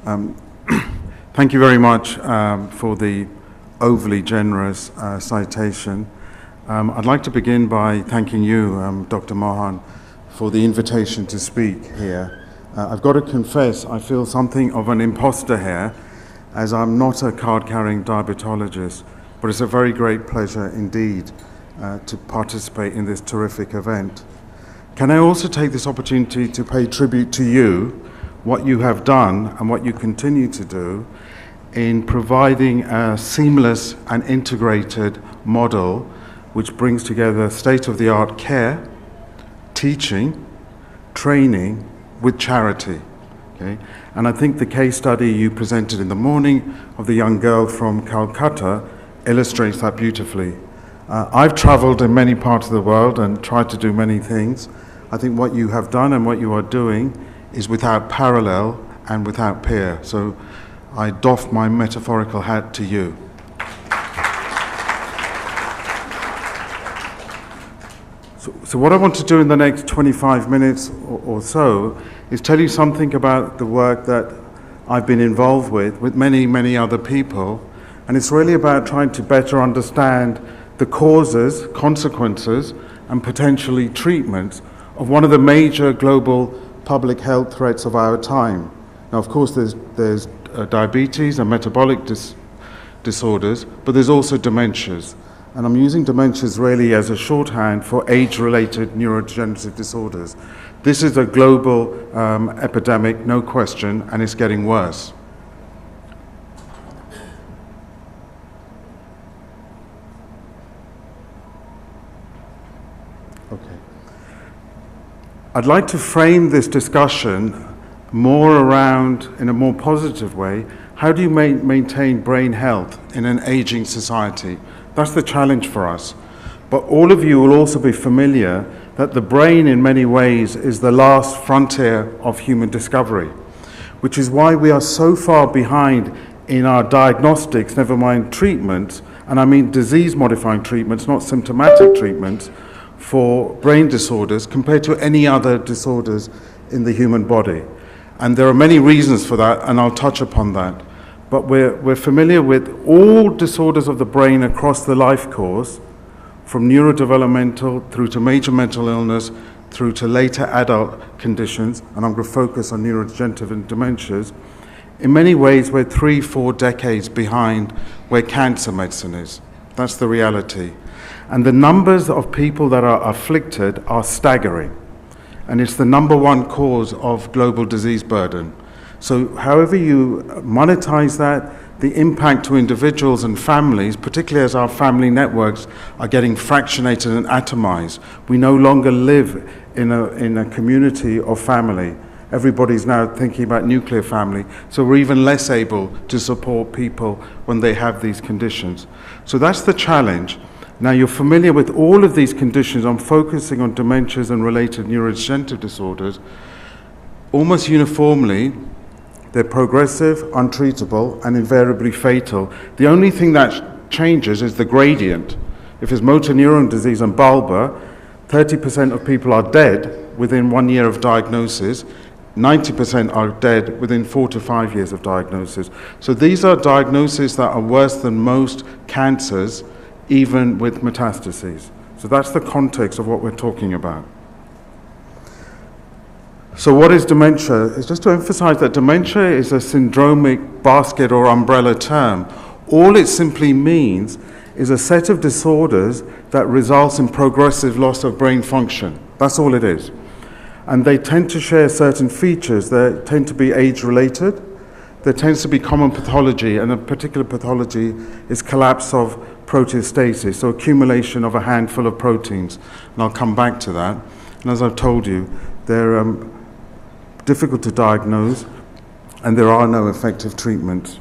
Um, Thank you very much for the overly generous citation. I'd like to begin by thanking you, Dr. Mohan, for the invitation to speak here. I've got to confess, I feel something of an imposter here, as I'm not a card-carrying diabetologist, but it's a very great pleasure indeed to participate in this terrific event. Can I also take this opportunity to pay tribute to you, what you have done and what you continue to do in providing a seamless and integrated model which brings together state-of-the-art care, teaching, training with charity. Okay? And I think the case study you presented in the morning of the young girl from Calcutta illustrates that beautifully. I've traveled in many parts of the world and tried to do many things. I think what you have done and what you are doing is without parallel and without peer. So I doff my metaphorical hat to you. So what I want to do in the next 25 minutes or so is tell you something about the work that I've been involved with many, many other people. And it's really about trying to better understand the causes, consequences, and potentially treatments of one of the major global public health threats of our time. Now, of course, there's diabetes and metabolic disorders, but there's also dementias. And I'm using dementias really as a shorthand for age-related neurodegenerative disorders. This is a global epidemic, no question, and it's getting worse. I'd like to frame this discussion more around, in a more positive way, how do you maintain brain health in an aging society? That's the challenge for us. But all of you will also be familiar that the brain in many ways is the last frontier of human discovery, which is why we are so far behind in our diagnostics, never mind treatments, and I mean disease-modifying treatments, not symptomatic treatments, for brain disorders compared to any other disorders in the human body. And there are many reasons for that, and I'll touch upon that. But we're familiar with all disorders of the brain across the life course, from neurodevelopmental through to major mental illness, through to later adult conditions, and I'm going to focus on neurodegenerative and dementias. In many ways, we're 3-4 decades behind where cancer medicine is. That's the reality. And the numbers of people that are afflicted are staggering. And it's the number one cause of global disease burden. So however you monetize that, the impact to individuals and families, particularly as our family networks are getting fractionated and atomized, we no longer live in a community of family. Everybody's now thinking about nuclear family, so we're even less able to support people when they have these conditions. So that's the challenge. Now, you're familiar with all of these conditions. I'm focusing on dementias and related neurodegenerative disorders. Almost uniformly, they're progressive, untreatable, and invariably fatal. The only thing that changes is the gradient. If it's motor neuron disease and bulbar, 30% of people are dead within 1 year of diagnosis. 90% are dead within 4 to 5 years of diagnosis. So these are diagnoses that are worse than most cancers, even with metastases. So that's the context of what we're talking about. So what is dementia? It's just to emphasize that dementia is a syndromic basket or umbrella term. All it simply means is a set of disorders that results in progressive loss of brain function. That's all it is. And they tend to share certain features. They tend to be age-related. There tends to be common pathology, and a particular pathology is collapse of proteostasis, so accumulation of a handful of proteins. And I'll come back to that. And as I've told you, they're difficult to diagnose, and there are no effective treatments.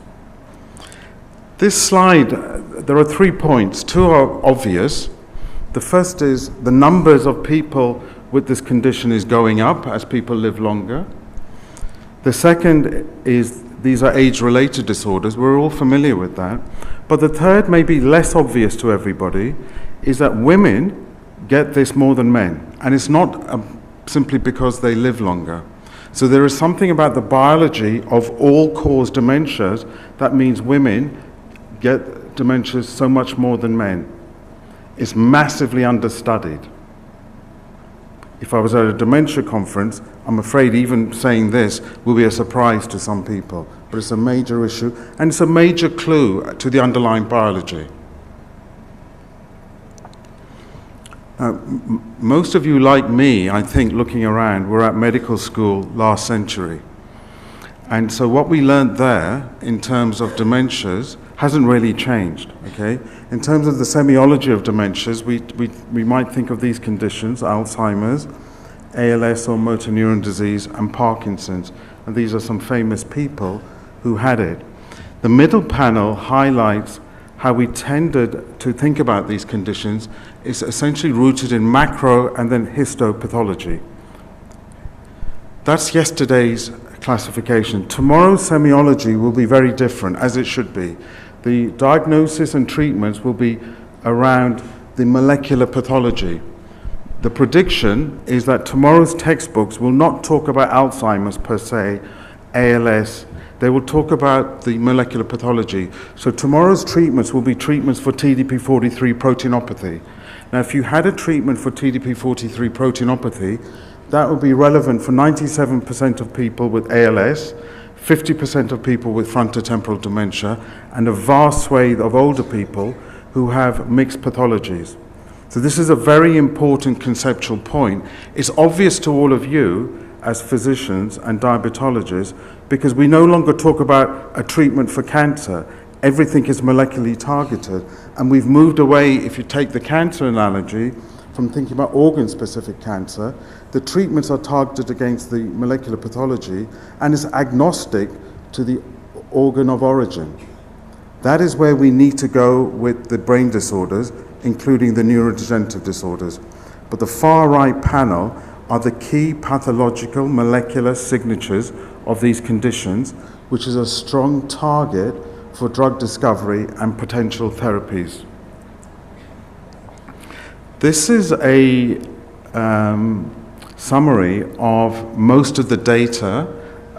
This slide, there are 3 points. 2 are obvious. The first is the numbers of people with this condition is going up as people live longer. The second is these are age-related disorders. We're all familiar with that. But the third, may be less obvious to everybody, is that women get this more than men. And it's not simply because they live longer. So there is something about the biology of all-cause dementias that means women get dementias so much more than men. It's massively understudied. If I was at a dementia conference, I'm afraid even saying this will be a surprise to some people, but it's a major issue, and it's a major clue to the underlying biology. Most of you, like me, I think, looking around, were at medical school last century. And so what we learned there in terms of dementias hasn't really changed, okay? In terms of the semiology of dementias, we might think of these conditions: Alzheimer's, ALS or motor neuron disease, and Parkinson's. And these are some famous people who had it. The middle panel highlights how we tended to think about these conditions. Is essentially rooted in macro and then histopathology. That's yesterday's classification. Tomorrow's semiology will be very different, as it should be. The diagnosis and treatments will be around the molecular pathology. The prediction is that tomorrow's textbooks will not talk about Alzheimer's per se, ALS. They will talk about the molecular pathology. So tomorrow's treatments will be treatments for TDP-43 proteinopathy. Now, if you had a treatment for TDP-43 proteinopathy, that would be relevant for 97% of people with ALS, 50% of people with frontotemporal dementia, and a vast swathe of older people who have mixed pathologies. So this is a very important conceptual point. It's obvious to all of you as physicians and diabetologists because we no longer talk about a treatment for cancer. Everything is molecularly targeted, and we've moved away, if you take the cancer analogy, from thinking about organ-specific cancer. The treatments are targeted against the molecular pathology and is agnostic to the organ of origin. That is where we need to go with the brain disorders, including the neurodegenerative disorders. But the far right panel are the key pathological molecular signatures of these conditions, which is a strong target for drug discovery and potential therapies. This is a summary of most of the data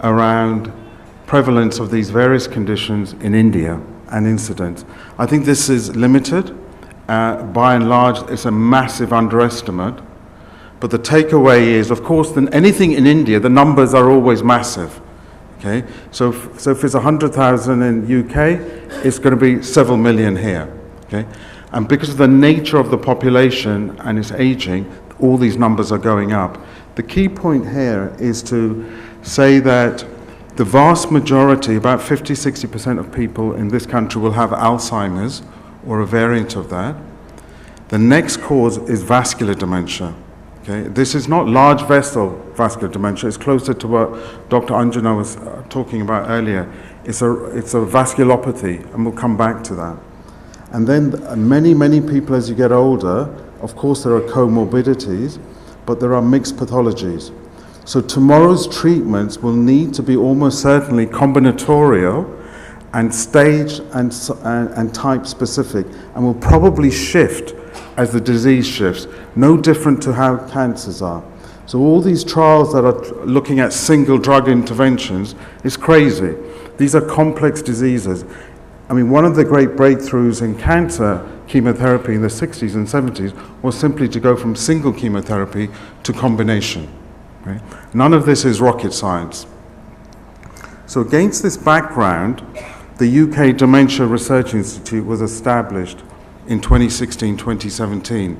around prevalence of these various conditions in India and incidence. I think this is limited. By and large, it's a massive underestimate. But the takeaway is, of course, than anything in India, the numbers are always massive. Okay, so if it's 100,000 in UK, it's going to be several million here. Okay, and because of the nature of the population and its aging, all these numbers are going up. The key point here is to say that the vast majority, about 50-60% of people in this country will have Alzheimer's or a variant of that. The next cause is vascular dementia. Okay, this is not large vessel vascular dementia. It's closer to what Dr.ANJANA was talking about earlier. It's a vasculopathy, and we'll come back to that. And then many people, as you get older, of course there are comorbidities, but there are mixed pathologies. So tomorrow's treatments will need to be almost certainly combinatorial and stage and type specific, and will probably shift as the disease shifts, no different to how cancers are. So all these trials that are looking at single drug interventions is crazy. These are complex diseases. I mean, one of the great breakthroughs in cancer chemotherapy in the 60s and 70s was simply to go from single chemotherapy to combination. Right? None of this is rocket science. So against this background, the UK Dementia Research Institute was established in 2016-2017,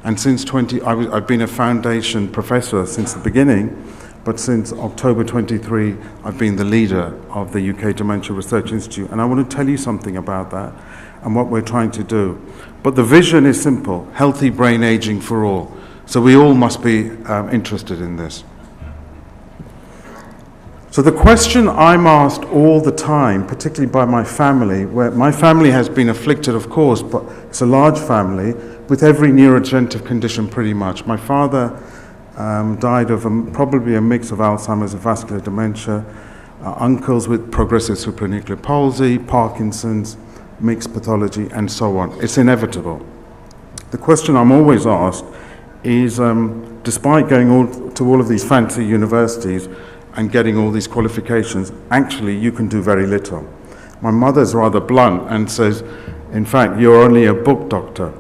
and since I've been a foundation professor since the beginning, but since October 23 I've been the leader of the UK Dementia Research Institute, and I want to tell you something about that and what we're trying to do. But the vision is simple: healthy brain aging for all. So we all must be interested in this. So the question I'm asked all the time, particularly by my family, where my family has been afflicted, of course, but it's a large family, with every neurodegenerative condition pretty much. My father died of probably a mix of Alzheimer's and vascular dementia, uncles with progressive supranuclear palsy, Parkinson's, mixed pathology, and so on. It's inevitable. The question I'm always asked is, despite going to all of these fancy universities and getting all these qualifications, actually you can do very little. My mother's rather blunt and says, in fact, you're only a book doctor,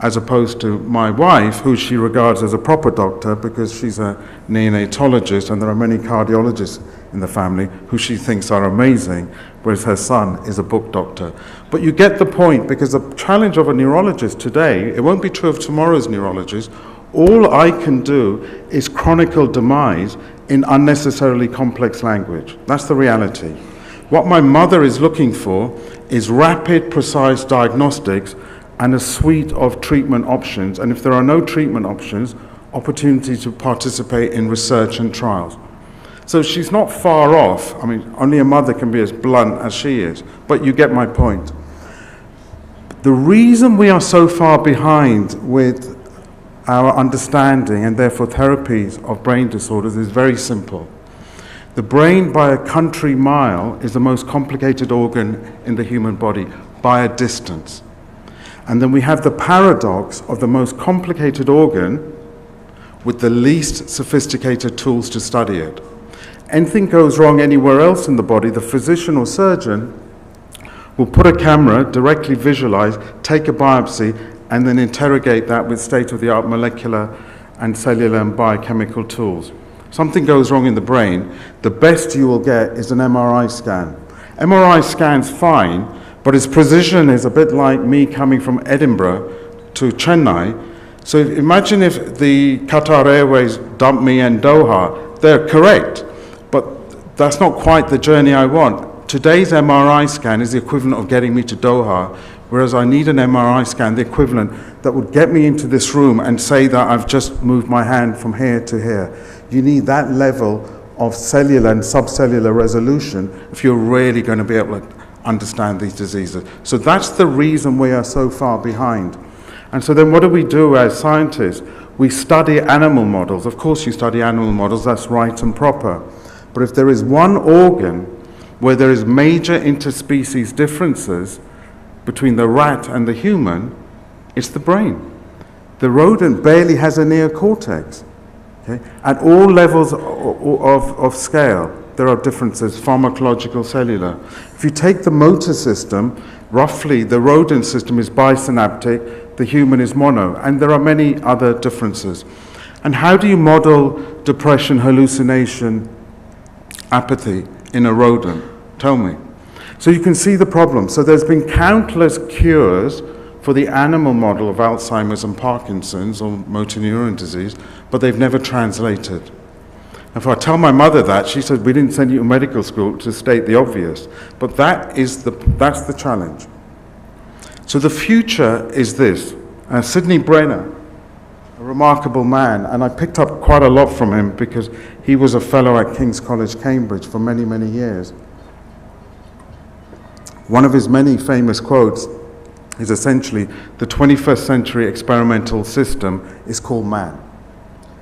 as opposed to my wife, who she regards as a proper doctor because she's a neonatologist, and there are many cardiologists in the family who she thinks are amazing, whereas her son is a book doctor. But you get the point, because the challenge of a neurologist today, it won't be true of tomorrow's neurologist. All I can do is chronicle demise in unnecessarily complex language. That's the reality. What my mother is looking for is rapid, precise diagnostics and a suite of treatment options, and if there are no treatment options, opportunity to participate in research and trials. So she's not far off. I mean, only a mother can be as blunt as she is, but you get my point. The reason we are so far behind with our understanding and therefore therapies of brain disorders is very simple. The brain, by a country mile, is the most complicated organ in the human body, by a distance. And then we have the paradox of the most complicated organ with the least sophisticated tools to study it. Anything goes wrong anywhere else in the body, the physician or surgeon will put a camera, directly visualize, take a biopsy, and then interrogate that with state-of-the-art molecular and cellular and biochemical tools. Something goes wrong in the brain, the best you will get is an MRI scan. MRI scan's fine, but its precision is a bit like me coming from Edinburgh to Chennai. So imagine if the Qatar Airways dumped me in Doha. They're correct, but that's not quite the journey I want. Today's MRI scan is the equivalent of getting me to Doha, whereas I need an MRI scan, the equivalent, that would get me into this room and say that I've just moved my hand from here to here. You need that level of cellular and subcellular resolution if you're really going to be able to understand these diseases. So that's the reason we are so far behind. And so then what do we do as scientists? We study animal models. Of course you study animal models, that's right and proper. But if there is one organ where there is major interspecies differences between the rat and the human, it's the brain. The rodent barely has a neocortex. Okay? At all levels of scale, there are differences, pharmacological, cellular. If you take the motor system, roughly the rodent system is bisynaptic, the human is mono, and there are many other differences. And how do you model depression, hallucination, apathy in a rodent? Tell me. So you can see the problem. So there's been countless cures for the animal model of Alzheimer's and Parkinson's or motor neuron disease, but they've never translated. If I tell my mother that, she says, we didn't send you to medical school to state the obvious. But that's the challenge. So the future is this. Sidney Brenner, a remarkable man, and I picked up quite a lot from him because he was a fellow at King's College, Cambridge for many, many years. One of his many famous quotes is essentially, the 21st century experimental system is called man.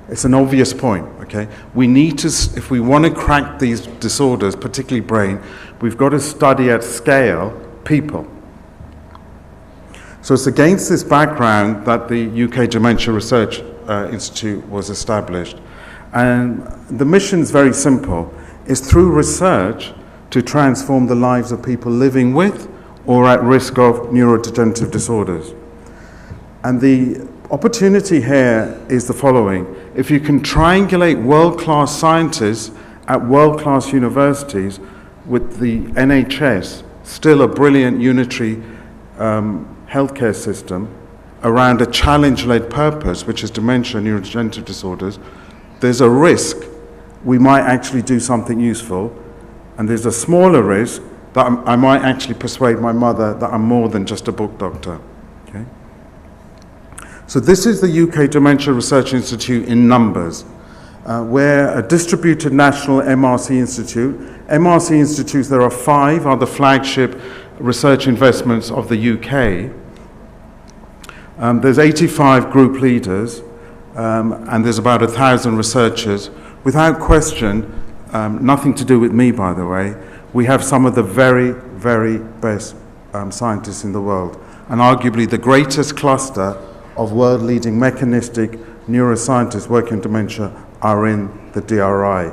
It's an obvious point, okay? We need to, if we want to crack these disorders, particularly brain, we've got to study at scale people. So it's against this background that the UK Dementia Research Institute was established. And the mission is very simple. It's through research to transform the lives of people living with or at risk of neurodegenerative disorders. And the opportunity here is the following. If you can triangulate world-class scientists at world-class universities with the NHS, still a brilliant unitary healthcare system, around a challenge-led purpose, which is dementia and neurodegenerative disorders, there's a risk we might actually do something useful, and there's a smaller risk that I might actually persuade my mother that I'm more than just a book doctor. Okay? So this is the UK Dementia Research Institute in numbers. We're a distributed national MRC institute. MRC institutes, there are 5, are the flagship research investments of the UK. There's 85 group leaders, and there's about 1,000 researchers. Without question, nothing to do with me, by the way, we have some of the very, very best scientists in the world, and arguably the greatest cluster of world-leading mechanistic neuroscientists working in dementia are in the DRI.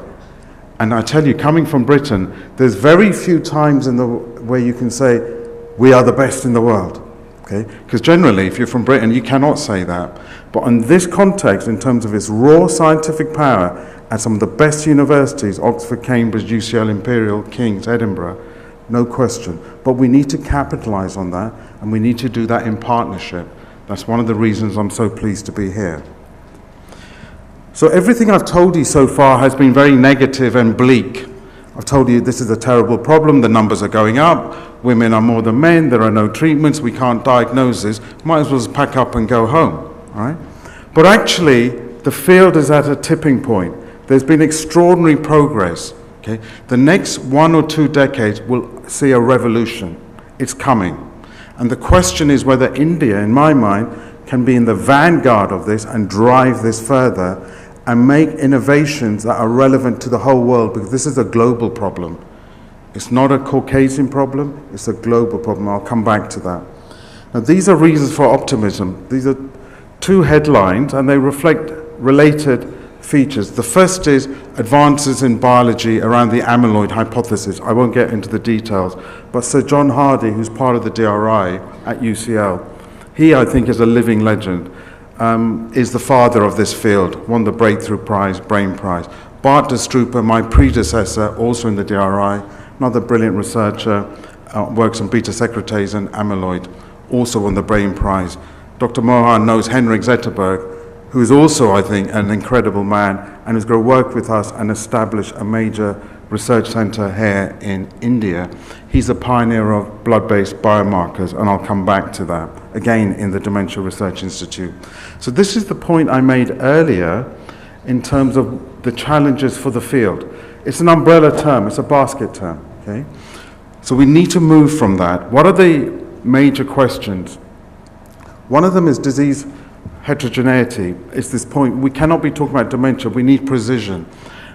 And I tell you, coming from Britain, there's very few times in the where you can say, we are the best in the world. Okay? Because generally, if you're from Britain, you cannot say that. But in this context, in terms of its raw scientific power, at some of the best universities, Oxford, Cambridge, UCL, Imperial, King's, Edinburgh, no question. But we need to capitalize on that, and we need to do that in partnership. That's one of the reasons I'm so pleased to be here. So everything I've told you so far has been very negative and bleak. I've told you this is a terrible problem, the numbers are going up, women are more than men, there are no treatments, we can't diagnose this, might as well just pack up and go home, right? But actually, the field is at a tipping point. There's been extraordinary progress, okay? The next 1 or 2 decades will see a revolution. It's coming. And the question is whether India, in my mind, can be in the vanguard of this and drive this further and make innovations that are relevant to the whole world, because this is a global problem. It's not a Caucasian problem, it's a global problem. I'll come back to that. Now, these are reasons for optimism. These are 2 headlines, and they reflect related features. The first is advances in biology around the amyloid hypothesis. I won't get into the details, but Sir John Hardy, who's part of the DRI at UCL, he, I think, is a living legend. Is the father of this field, won the Breakthrough Prize, Brain Prize. Bart de Strooper, my predecessor, also in the DRI, another brilliant researcher, works on beta secretase and amyloid, also won the Brain Prize. Dr. Mohan knows Henrik Zetterberg, who is also, I think, an incredible man, and is going to work with us and establish a major research center here in India. He's a pioneer of blood-based biomarkers, and I'll come back to that, again, in the Dementia Research Institute. So this is the point I made earlier in terms of the challenges for the field. It's an umbrella term, it's a basket term, okay? So we need to move from that. What are the major questions? One of them is disease heterogeneity. It's this point, we cannot be talking about dementia, we need precision.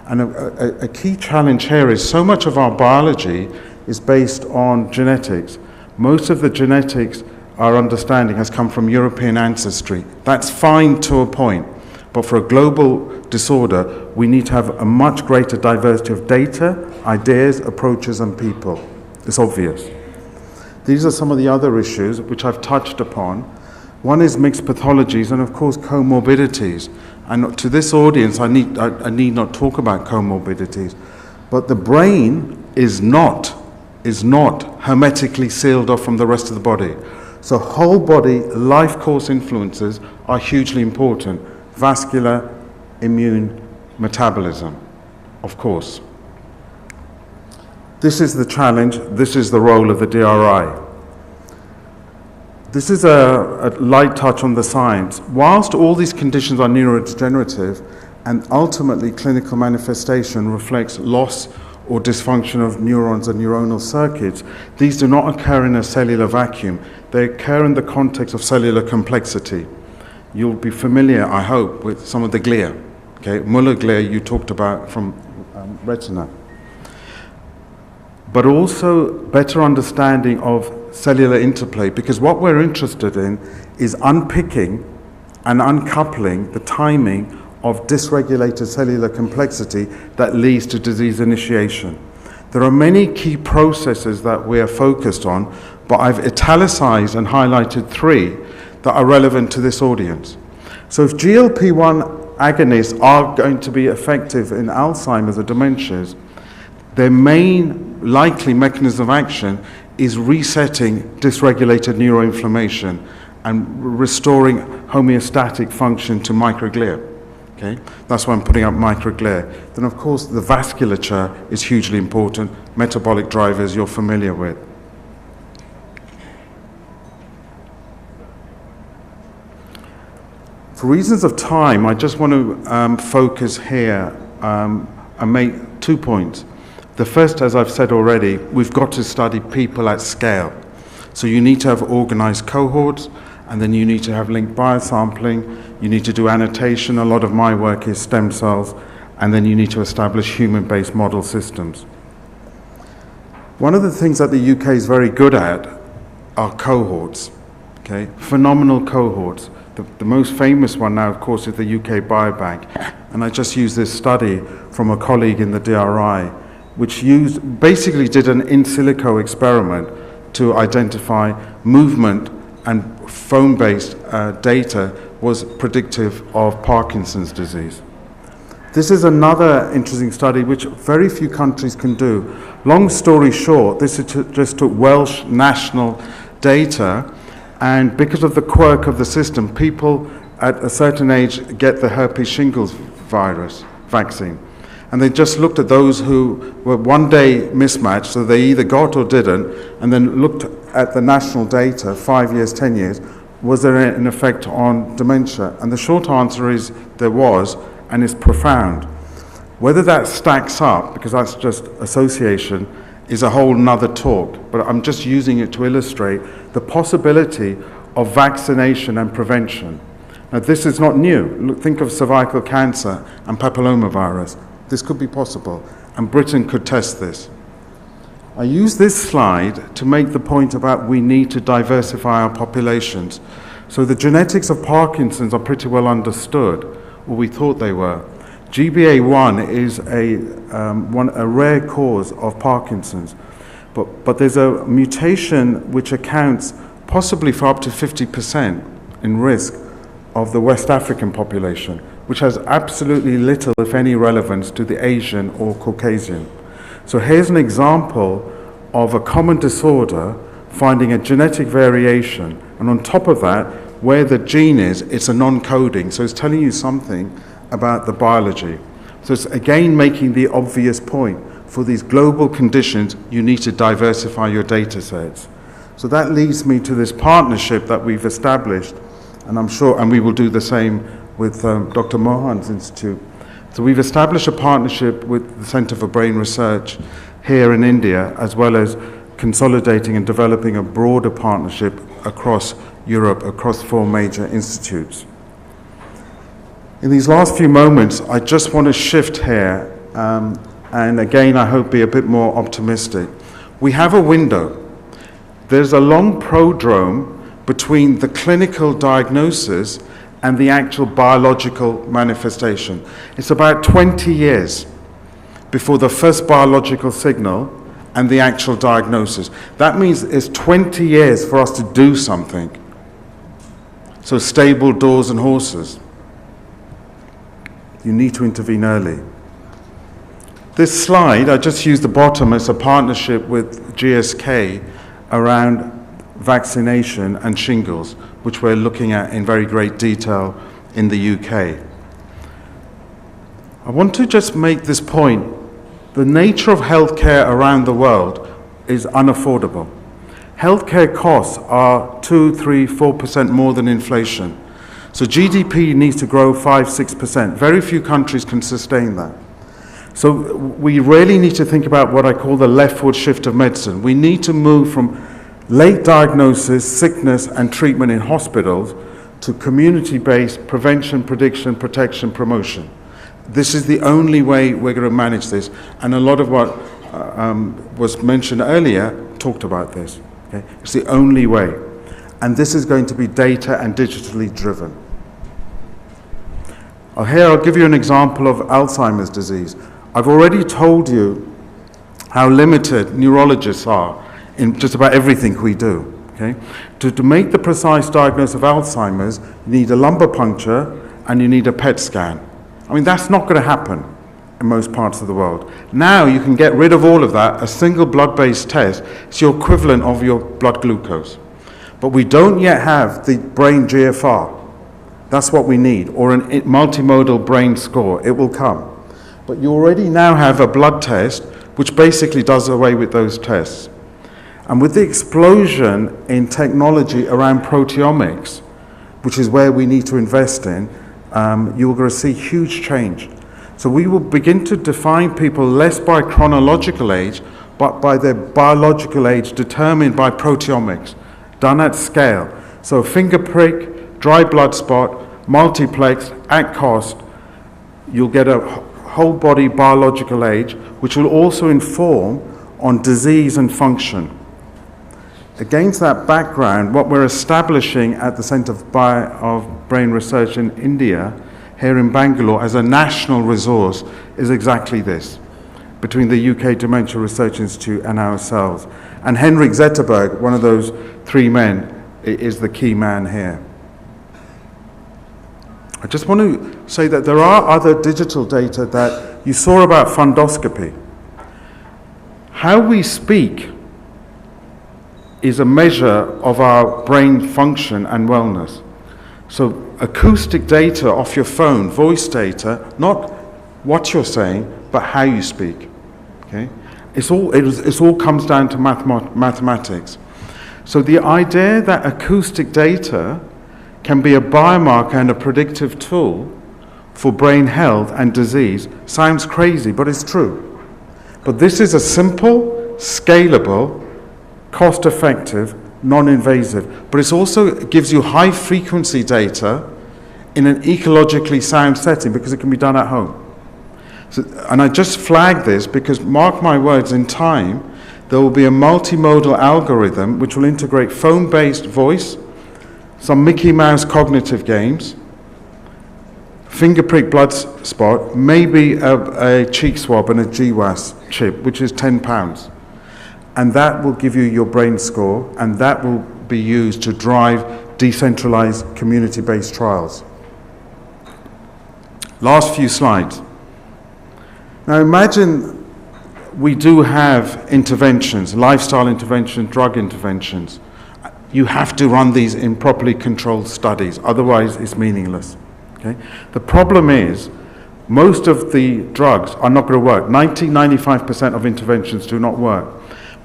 And a key challenge here is so much of our biology is based on genetics. Most of the genetics, our understanding, has come from European ancestry. That's fine to a point, but for a global disorder, we need to have a much greater diversity of data, ideas, approaches, and people. It's obvious. These are some of the other issues which I've touched upon. One is mixed pathologies and, of course, comorbidities. And to this audience, I need not talk about comorbidities, but the brain is not hermetically sealed off from the rest of the body. So whole body life course influences are hugely important. Vascular, immune, metabolism, of course. This is the challenge, this is the role of the DRI. This is a light touch on the science. Whilst all these conditions are neurodegenerative and ultimately clinical manifestation reflects loss or dysfunction of neurons and neuronal circuits, these do not occur in a cellular vacuum. They occur in the context of cellular complexity. You'll be familiar, I hope, with some of the glia. Okay, Muller glia you talked about from retina. But also better understanding of cellular interplay, because what we're interested in is unpicking and uncoupling the timing of dysregulated cellular complexity that leads to disease initiation. There are many key processes that we are focused on, but I've italicized and highlighted 3 that are relevant to this audience. So if GLP-1 agonists are going to be effective in Alzheimer's or dementias, their main likely mechanism of action is resetting dysregulated neuroinflammation and restoring homeostatic function to microglia. Okay? That's why I'm putting up microglia. Then, of course, the vasculature is hugely important. Metabolic drivers you're familiar with. For reasons of time, I just want to focus here and make 2 points. The first, as I've said already, we've got to study people at scale. So you need to have organized cohorts, and then you need to have linked biosampling, you need to do annotation, a lot of my work is stem cells, and then you need to establish human-based model systems. One of the things that the UK is very good at are cohorts, okay? Phenomenal cohorts. The most famous one now, of course, is the UK Biobank. And I just used this study from a colleague in the DRI, which basically did an in silico experiment to identify movement, and phone-based data was predictive of Parkinson's disease. This is another interesting study which very few countries can do. Long story short, this just took Welsh national data, and because of the quirk of the system, people at a certain age get the herpes shingles virus vaccine. And they just looked at those who were one day mismatched, so they either got or didn't, and then looked at the national data, 5 years, 10 years, was there an effect on dementia? And the short answer is there was, and it's profound. Whether that stacks up, because that's just association, is a whole nother talk, but I'm just using it to illustrate the possibility of vaccination and prevention. Now, this is not new. Think of cervical cancer and papillomavirus. This could be possible, and Britain could test this. I use this slide to make the point about we need to diversify our populations. So the genetics of Parkinson's are pretty well understood, or we thought they were. GBA1 is a rare cause of Parkinson's, but there's a mutation which accounts possibly for up to 50% in risk of the West African population, which has absolutely little, if any, relevance to the Asian or Caucasian. So here's an example of a common disorder finding a genetic variation, and on top of that, where the gene is, it's a non-coding, so it's telling you something about the biology. So it's again making the obvious point. For these global conditions, you need to diversify your data sets. So that leads me to this partnership that we've established, and I'm sure, and we will do the same with Dr.Mohan's Institute. So we've established a partnership with the Centre for Brain Research here in India, as well as consolidating and developing a broader partnership across Europe, across 4 major institutes. In these last few moments, I just want to shift here, and again, I hope be a bit more optimistic. We have a window. There's a long prodrome between the clinical diagnosis and the actual biological manifestation. It's about 20 years before the first biological signal and the actual diagnosis. That means it's 20 years for us to do something. So stable doors and horses. You need to intervene early. This slide, I just used the bottom as a partnership with GSK around vaccination and shingles, which we're looking at in very great detail in the UK. I want to just make this point. The nature of healthcare around the world is unaffordable. Healthcare costs are 2, 3, 4% more than inflation. So GDP needs to grow 5, 6%. Very few countries can sustain that. So we really need to think about what I call the leftward shift of medicine. We need to move from late diagnosis, sickness, and treatment in hospitals to community-based prevention, prediction, protection, promotion. This is the only way we're going to manage this. And a lot of what was mentioned earlier talked about this. Okay? It's the only way. And this is going to be data and digitally driven. Here I'll give you an example of Alzheimer's disease. I've already told you how limited neurologists are in just about everything we do. Okay? To make the precise diagnosis of Alzheimer's, you need a lumbar puncture and you need a PET scan. I mean, that's not going to happen in most parts of the world. Now you can get rid of all of that. A single blood-based test is your equivalent of your blood glucose. But we don't yet have the brain GFR. That's what we need, or a multimodal brain score. It will come. But you already now have a blood test which basically does away with those tests. And with the explosion in technology around proteomics, which is where we need to invest in, you're going to see huge change. So we will begin to define people less by chronological age, but by their biological age determined by proteomics, done at scale. So finger prick, dry blood spot, multiplex, at cost, you'll get a whole body biological age, which will also inform on disease and function. Against that background, what we're establishing at the Centre of Brain Research in India, here in Bangalore, as a national resource, is exactly this, between the UK Dementia Research Institute and ourselves. And Henrik Zetterberg, one of those three men, is the key man here. I just want to say that there are other digital data that you saw about fundoscopy. How we speak is a measure of our brain function and wellness. So acoustic data off your phone, voice data, not what you're saying, but how you speak. Okay? It all comes down to mathematics. So the idea that acoustic data can be a biomarker and a predictive tool for brain health and disease sounds crazy, but it's true. But this is a simple, scalable, cost-effective, non-invasive, but it also gives you high-frequency data in an ecologically sound setting because it can be done at home. So, and I just flag this because, mark my words, in time, there will be a multimodal algorithm which will integrate phone-based voice, some Mickey Mouse cognitive games, finger prick blood spot, maybe a cheek swab and a GWAS chip, which is £10. And that will give you your brain score, and that will be used to drive decentralized community-based trials. Last few slides. Now imagine we do have interventions, lifestyle interventions, drug interventions. You have to run these in properly controlled studies, otherwise it's meaningless. Okay? The problem is, most of the drugs are not going to work. 95% of interventions do not work.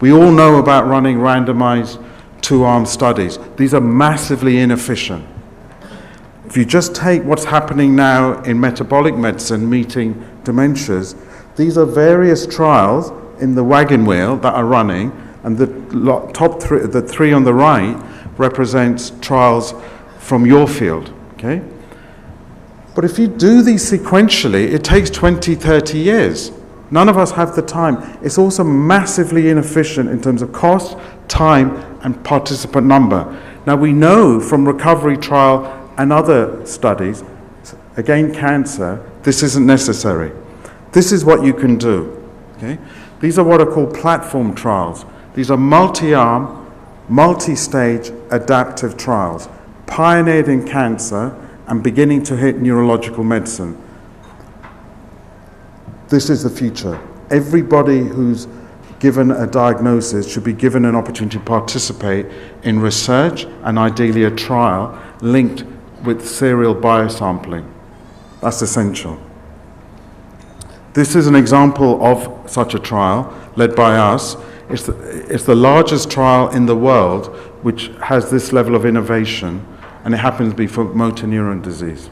We all know about running randomized two-arm studies. These are massively inefficient. If you just take what's happening now in metabolic medicine, meeting dementias, these are various trials in the wagon wheel that are running, and the top three, the three on the right, represents trials from your field. Okay? But if you do these sequentially, it takes 20, 30 years. None of us have the time. It's also massively inefficient in terms of cost, time, and participant number. Now we know from recovery trial and other studies, again cancer, this isn't necessary. This is what you can do. Okay? These are what are called platform trials. These are multi-arm, multi-stage adaptive trials, pioneered in cancer and beginning to hit neurological medicine. This is the future. Everybody who's given a diagnosis should be given an opportunity to participate in research and ideally a trial linked with serial biosampling. That's essential. This is an example of such a trial led by us. It's the largest trial in the world which has this level of innovation, and it happens to be for motor neuron disease.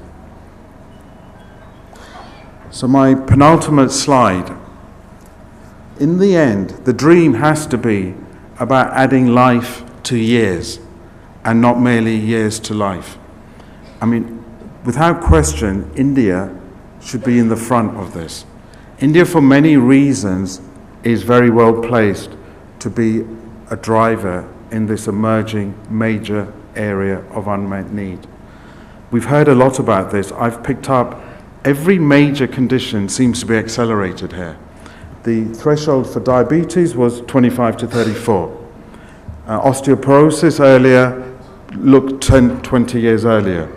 So my penultimate slide. In the end, the dream has to be about adding life to years and not merely years to life. I mean, without question, India should be in the front of this. India, for many reasons, is very well placed to be a driver in this emerging major area of unmet need. We've heard a lot about this. I've picked up every major condition seems to be accelerated here. The threshold for diabetes was 25 to 34. Osteoporosis earlier looked 10, 20 years earlier.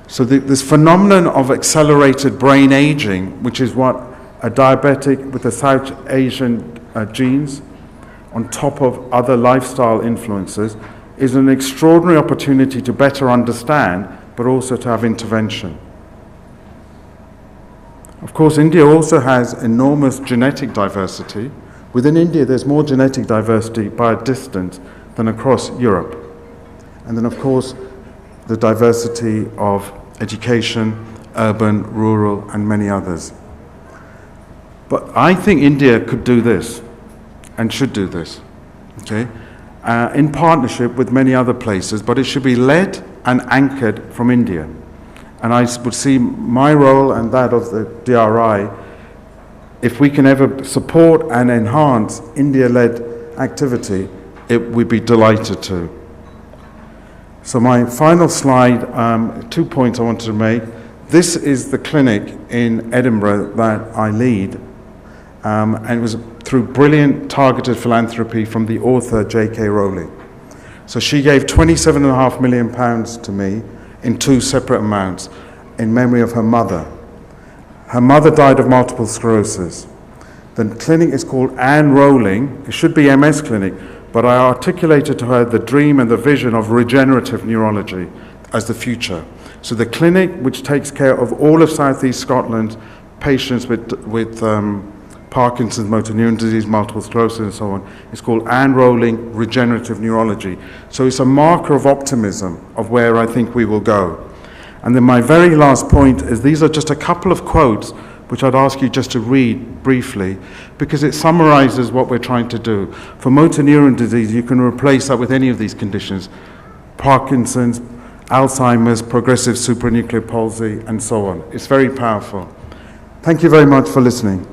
So this phenomenon of accelerated brain aging, which is what a diabetic with the South Asian genes on top of other lifestyle influences, is an extraordinary opportunity to better understand, but also to have intervention. Of course, India also has enormous genetic diversity. Within India, there's more genetic diversity by a distance than across Europe. And then, of course, the diversity of education, urban, rural, and many others. But I think India could do this, and should do this, okay? In partnership with many other places, but it should be led and anchored from India. And I would see my role and that of the DRI, if we can ever support and enhance India-led activity, we'd be delighted to. So my final slide, 2 points I wanted to make. This is the clinic in Edinburgh that I lead, and it was through brilliant targeted philanthropy from the author J.K. Rowling. So she gave £27.5 million to me in 2 separate amounts in memory of her mother. Her mother died of multiple sclerosis. The clinic is called Anne Rowling. It should be MS Clinic, but I articulated to her the dream and the vision of regenerative neurology as the future. So the clinic, which takes care of all of South East Scotland, patients with Parkinson's, motor neuron disease, multiple sclerosis and so on, is called Anne Rowling Regenerative Neurology. So it's a marker of optimism of where I think we will go. And then my very last point is these are just a couple of quotes which I'd ask you just to read briefly, because it summarizes what we're trying to do. For motor neuron disease, you can replace that with any of these conditions: Parkinson's, Alzheimer's, progressive supranuclear palsy, and so on. It's very powerful. Thank you very much for listening.